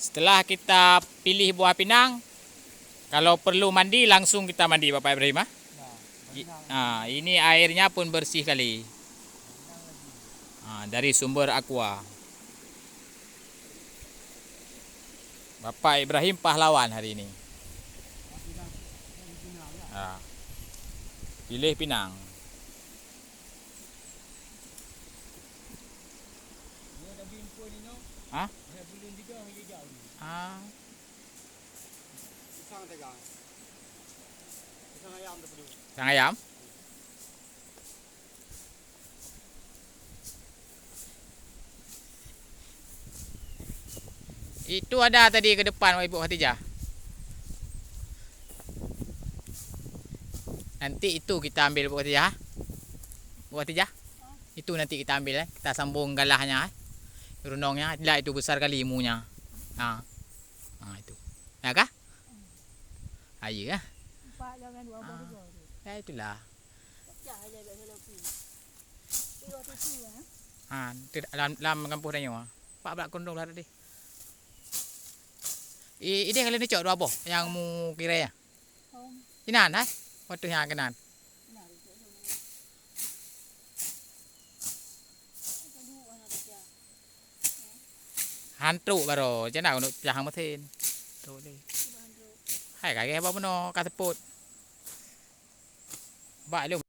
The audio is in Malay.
Setelah kita pilih buah pinang, kalau perlu mandi langsung kita mandi Bapak Ibrahim. Ini airnya pun bersih kali. Dari sumber aqua. Bapak Ibrahim pahlawan hari ini. Pilih pinang. Hah? Sang ayam? Itu ada tadi ke depan Ibu Khatijah. Nanti itu kita ambil Ibu Khatijah. Bu Khatijah. Itu nanti kita ambil kita sambung galahnya. Runongnya, tidak itu besar kali imunya. Itu. Ya kah? Ayo kah? Ya itulah. Dalam kampung dah Pak belak kondong lah tadi. Ini kali ni cok dua boh yang mu kira ya. Inan waktu yang kenan. Hantu baru, jangan nak jangan mesin. Tu ni. Hai kaya apa beno kaseput. Ba lu